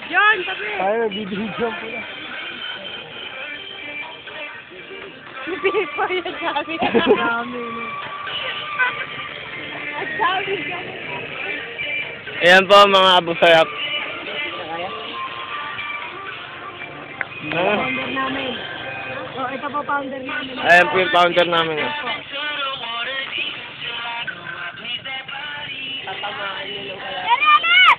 John, tabi! Tayo nagbibigyan po na. Bibig pa yan sabi. Dami na. At sabi ka. Ayan po mga abusayap. Founder namin. Oh, ito po founder namin. Ayan po yung founder namin. Tatamaan nyo lang kaya.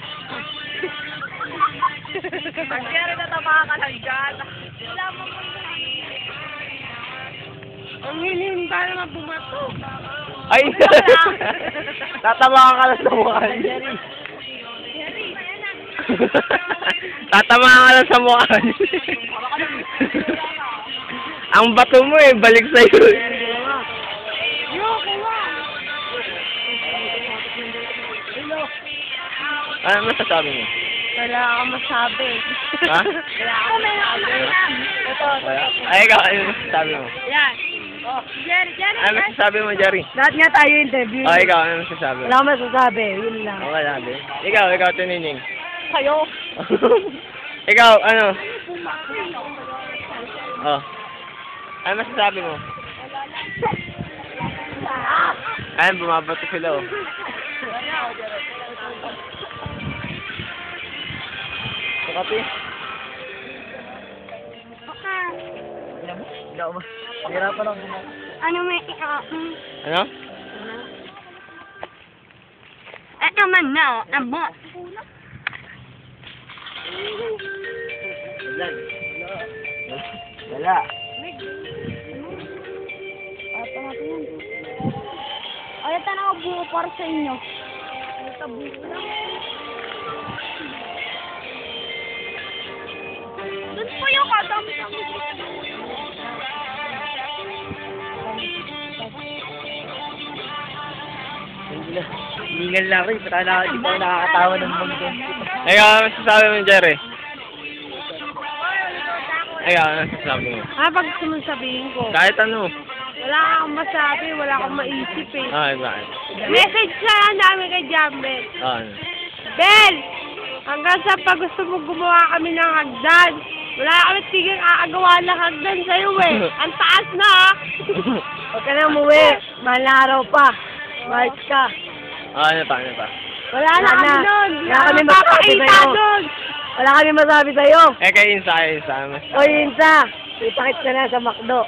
Pag kaya natamaan ka lang dyan. Wala mo mo. Ang hininta naman bumato. Ay! Tatamaan ka lang sa mukha. Tatamaan ka lang sa mukha. Ang bato mo eh, balik sa'yo. Ano masasabi mo? Wala akong masabi. Ha? Wala akong masabi. Ito. Ay, ikaw, ano masasabi mo? Yan. Oh, Jerry. Ano masasabi mo, Jerry? Lahat nga tayo interview. Oh, ikaw, ano masasabi mo? Wala akong masasabi. Yun lang. Okay, sabi. Ikaw, Tinining. Kayo. Ikaw, ano? Oh. Ano masasabi mo? Ayan, bumabato sila, oh. Kapi? Hindi ako ba? Hirapan ako bumawa. Ano may Ano? naman na, abo. Wala. Ay, tanaw buo para sa inyo. Ito buo lang. Doon po yung kadami-dami. Hingal na rin. Baka hindi pa ako nakakatawa ng mundo. Ikaw, ano masasabi mo, Jerry? Ikaw, ano masasabi mo? Pag sabihin ko, Kahit ano. wala akong masabi, wala akong maisip eh. Okay, bakit? Message na lang namin kay Jambel. Oh, ano? Bel! Hanggang sa pag gusto mo gumawa kami ng hagdan, wala kami tigil aagawa ng hagdan sa'yo eh. Ang taas na ha! Huwag ka na umuwi. Mahal na araw pa. March ka. Oh, ano pa? Wala na kami nun. Wala kami masabi Papakita sa'yo. nun. Wala kami masabi sa'yo. Eh, kay Insa. Ano O Insa, ipakit ka na sa McDo.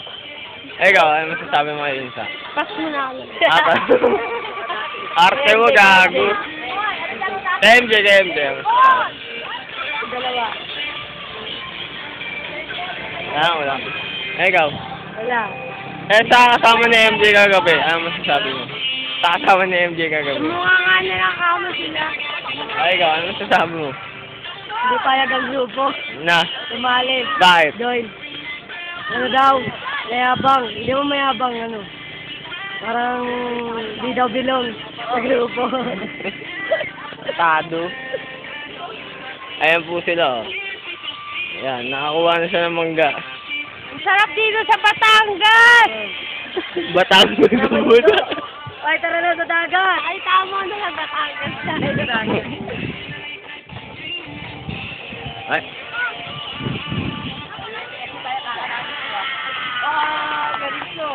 Ikaw, ano masasabi mo kay Insa? Pas mo na ako. Arte mo, gago. MJ. Dalawa. Ah, wala. Ikaw. Wala. Eh, sa kasama ni MJ kagabi, ano masasabi mo? Sa kasama ni MJ kagabi. Sumuha nga na lang kamo sila. Ay, ikaw, ano masasabi mo? Hindi payag ang grupo. Na, Tumalib. bakit? Join. Ano daw? Mayabang. Hindi mo mayabang, ano. Parang di daw bilong sa grupo. Tado. Ayan po sila, oh. Ayan, nakakuha na siya ng mangga. Ang sarap dito sa Batangas! Batangas mo muna. Ay, tara na sa dagat! Ay, tama na sa Batangas tayo. Ay, Ganito.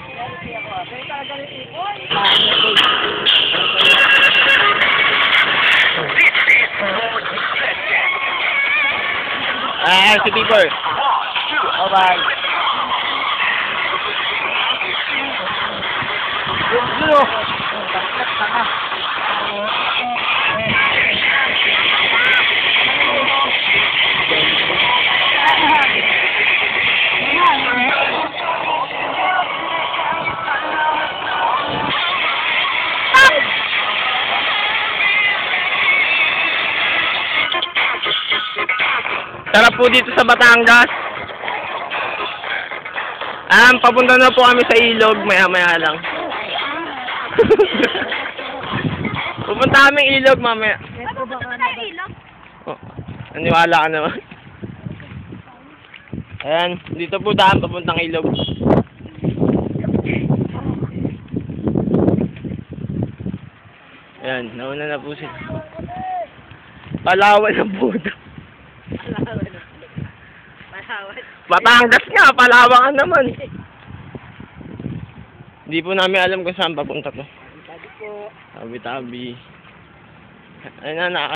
Ganito ako. Ganito talaga ganito. si Peter. Bye-bye. Yun. Tanga. Sarap po dito sa Batangas. Papunta na po kami sa ilog, maya-maya lang. Pupunta kami ilog mamaya. Oh, naniwala ka naman. Ayan, dito po daan papuntang ilog. Ayan, nauna na po sila. Palawan ng puto. Palawan. Palawan. Batangas nga, Palawan ka naman. Hindi po namin alam kung saan papunta to. Sabi po. Tabi-tabi. Ayun na,